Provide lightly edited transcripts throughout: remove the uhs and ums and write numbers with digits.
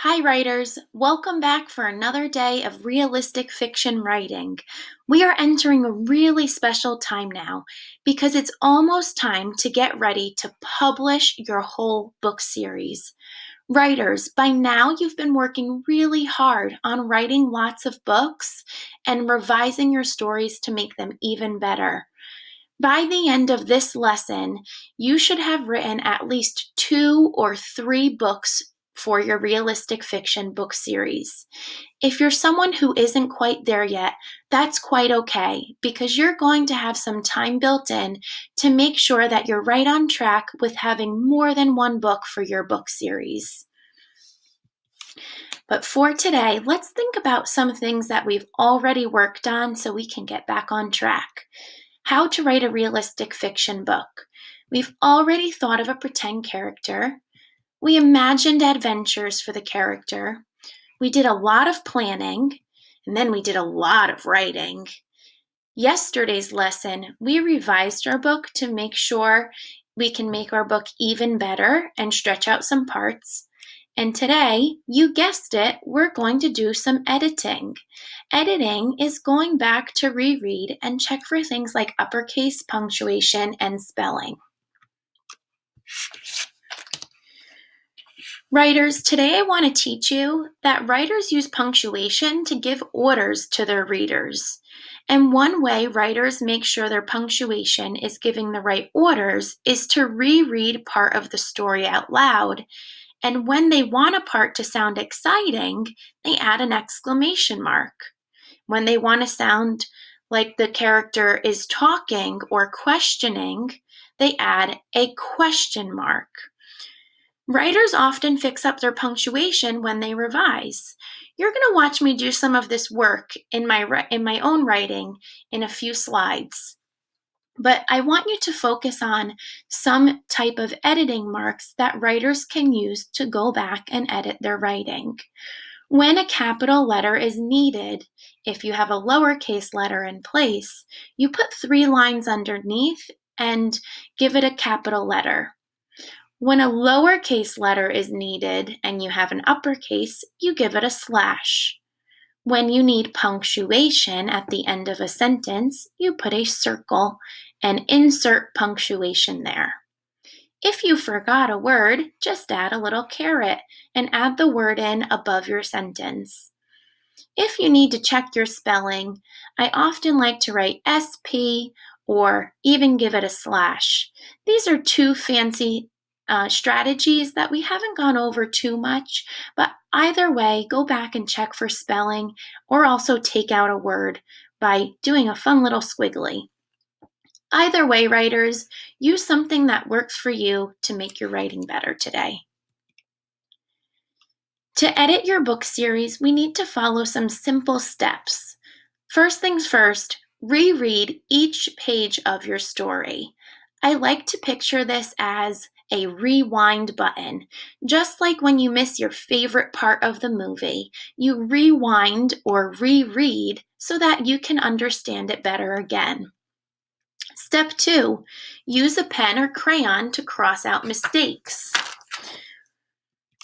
Hi, writers. Welcome back for another day of realistic fiction writing. We are entering a really special time now because it's almost time to get ready to publish your whole book series. Writers, by now you've been working really hard on writing lots of books and revising your stories to make them even better. By the end of this lesson, you should have written at least 2 or 3 books for your realistic fiction book series. If you're someone who isn't quite there yet, that's quite okay because you're going to have some time built in to make sure that you're right on track with having more than one book for your book series. But for today, let's think about some things that we've already worked on so we can get back on track. How to write a realistic fiction book. We've already thought of a pretend character. We imagined adventures for the character. We did a lot of planning, and then we did a lot of writing. Yesterday's lesson, we revised our book to make sure we can make our book even better and stretch out some parts. And today, you guessed it, we're going to do some editing. Editing is going back to reread and check for things like uppercase, punctuation, and spelling. Writers, today I want to teach you that writers use punctuation to give orders to their readers. And one way writers make sure their punctuation is giving the right orders is to reread part of the story out loud. And when they want a part to sound exciting, they add an exclamation mark. When they want to sound like the character is talking or questioning, they add a question mark. Writers often fix up their punctuation when they revise. You're going to watch me do some of this work in my own writing in a few slides. But I want you to focus on some type of editing marks that writers can use to go back and edit their writing. When a capital letter is needed, if you have a lowercase letter in place, you put 3 lines underneath and give it a capital letter. When a lowercase letter is needed and you have an uppercase, you give it a slash. When you need punctuation at the end of a sentence, you put a circle and insert punctuation there. If you forgot a word, just add a little caret and add the word in above your sentence. If you need to check your spelling, I often like to write SP or even give it a slash. These are 2 fancy strategies that we haven't gone over too much, but either way, go back and check for spelling or also take out a word by doing a fun little squiggly. Either way, writers, use something that works for you to make your writing better today. To edit your book series, we need to follow some simple steps. First things first, reread each page of your story. I like to picture this as a rewind button. Just like when you miss your favorite part of the movie, you rewind or reread so that you can understand it better again. Step 2, use a pen or crayon to cross out mistakes.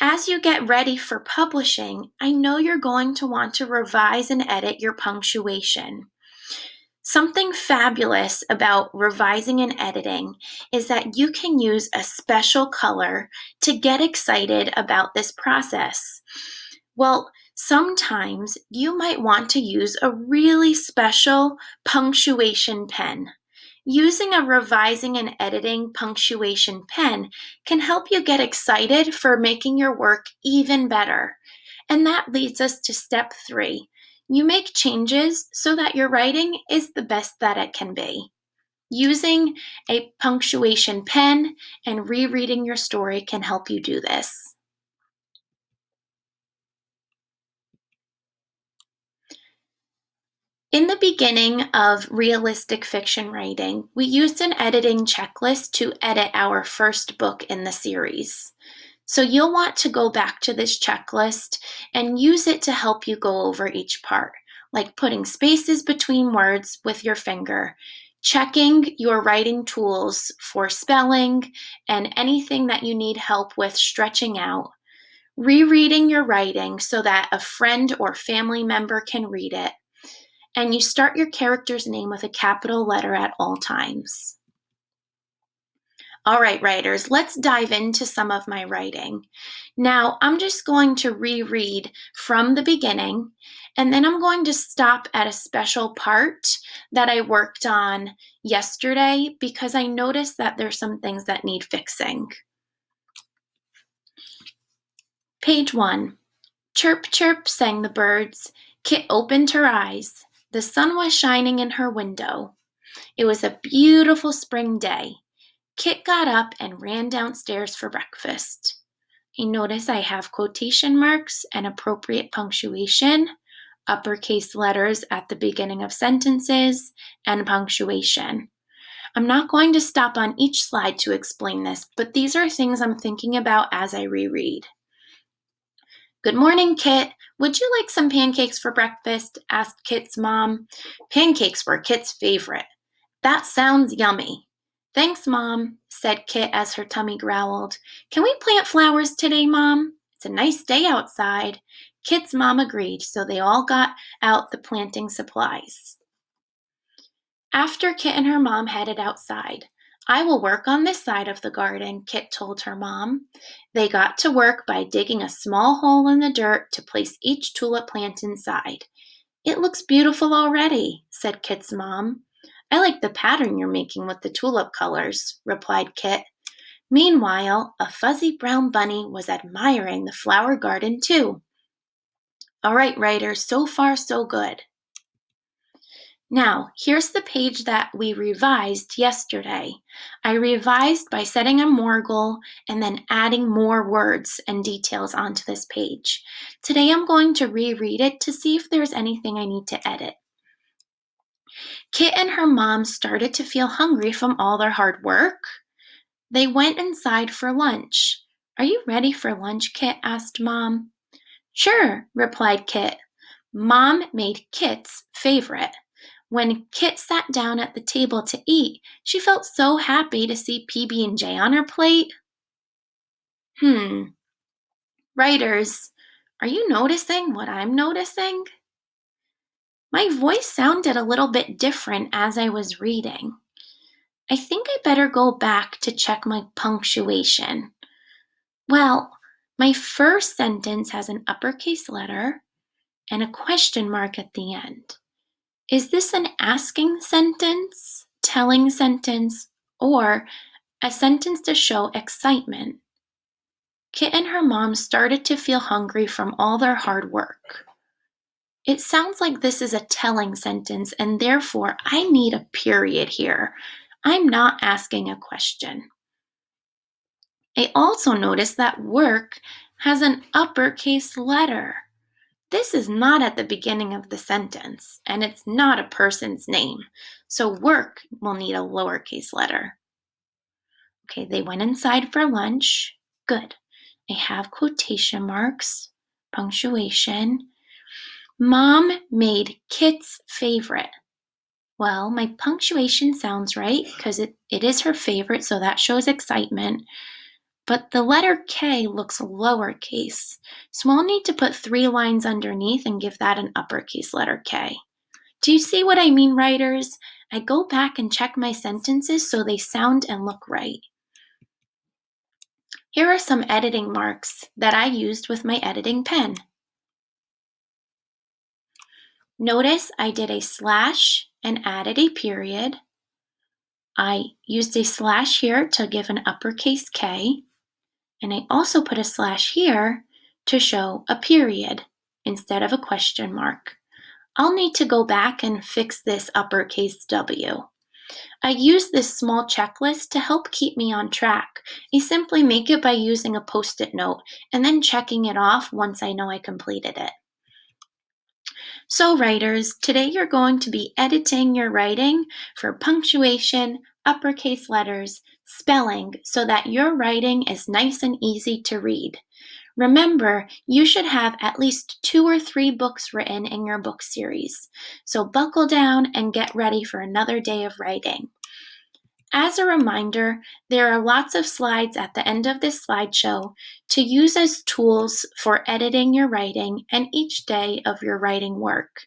As you get ready for publishing, I know you're going to want to revise and edit your punctuation. Something fabulous about revising and editing is that you can use a special color to get excited about this process. Well, sometimes you might want to use a really special punctuation pen. Using a revising and editing punctuation pen can help you get excited for making your work even better. And that leads us to step 3. You make changes so that your writing is the best that it can be. Using a punctuation pen and rereading your story can help you do this. In the beginning of realistic fiction writing, we used an editing checklist to edit our first book in the series. So you'll want to go back to this checklist and use it to help you go over each part, like putting spaces between words with your finger, checking your writing tools for spelling and anything that you need help with stretching out, rereading your writing so that a friend or family member can read it, and you start your character's name with a capital letter at all times. All right, writers, let's dive into some of my writing. Now, I'm just going to reread from the beginning, and then I'm going to stop at a special part that I worked on yesterday because I noticed that there's some things that need fixing. Page 1. Chirp, chirp, sang the birds. Kit opened her eyes. The sun was shining in her window. It was a beautiful spring day. Kit got up and ran downstairs for breakfast. You notice I have quotation marks and appropriate punctuation, uppercase letters at the beginning of sentences, and punctuation. I'm not going to stop on each slide to explain this, but these are things I'm thinking about as I reread. Good morning, Kit. Would you like some pancakes for breakfast? Asked Kit's mom. Pancakes were Kit's favorite. That sounds yummy. Thanks, Mom, said Kit as her tummy growled. Can we plant flowers today, Mom? It's a nice day outside. Kit's mom agreed, so they all got out the planting supplies. After Kit and her mom headed outside, I will work on this side of the garden, Kit told her mom. They got to work by digging a small hole in the dirt to place each tulip plant inside. It looks beautiful already, said Kit's mom. I like the pattern you're making with the tulip colors, replied Kit. Meanwhile, a fuzzy brown bunny was admiring the flower garden too. All right, writers, so far so good. Now, here's the page that we revised yesterday. I revised by setting a more goal and then adding more words and details onto this page. Today I'm going to reread it to see if there's anything I need to edit. Kit and her mom started to feel hungry from all their hard work. They went inside for lunch. Are you ready for lunch, Kit? Asked Mom. Sure, replied Kit. Mom made Kit's favorite. When Kit sat down at the table to eat, she felt so happy to see PB&J on her plate. Writers, are you noticing what I'm noticing? My voice sounded a little bit different as I was reading. I think I better go back to check my punctuation. Well, my first sentence has an uppercase letter and a question mark at the end. Is this an asking sentence, telling sentence, or a sentence to show excitement? Kit and her mom started to feel hungry from all their hard work. It sounds like this is a telling sentence, and therefore I need a period here. I'm not asking a question. I also noticed that work has an uppercase letter. This is not at the beginning of the sentence, and it's not a person's name, so work will need a lowercase letter. Okay, they went inside for lunch. Good. I have quotation marks, punctuation. Mom made Kit's favorite. Well, my punctuation sounds right because it is her favorite, so that shows excitement. But the letter K looks lowercase, so I'll need to put 3 lines underneath and give that an uppercase letter K. Do you see what I mean, writers? I go back and check my sentences so they sound and look right. Here are some editing marks that I used with my editing pen. Notice I did a slash and added a period. I used a slash here to give an uppercase K, and I also put a slash here to show a period instead of a question mark. I'll need to go back and fix this uppercase W. I use this small checklist to help keep me on track. I simply make it by using a Post-it note and then checking it off once I know I completed it. So writers, today you're going to be editing your writing for punctuation, uppercase letters, spelling, so that your writing is nice and easy to read. Remember, you should have at least 2 or 3 books written in your book series. So buckle down and get ready for another day of writing. As a reminder, there are lots of slides at the end of this slideshow to use as tools for editing your writing and each day of your writing work.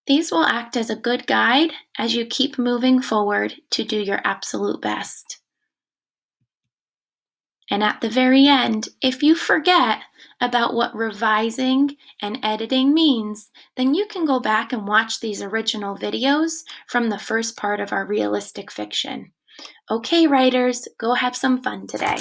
These will act as a good guide as you keep moving forward to do your absolute best. And at the very end, if you forget about what revising and editing means, then you can go back and watch these original videos from the first part of our realistic fiction. Okay, writers, go have some fun today.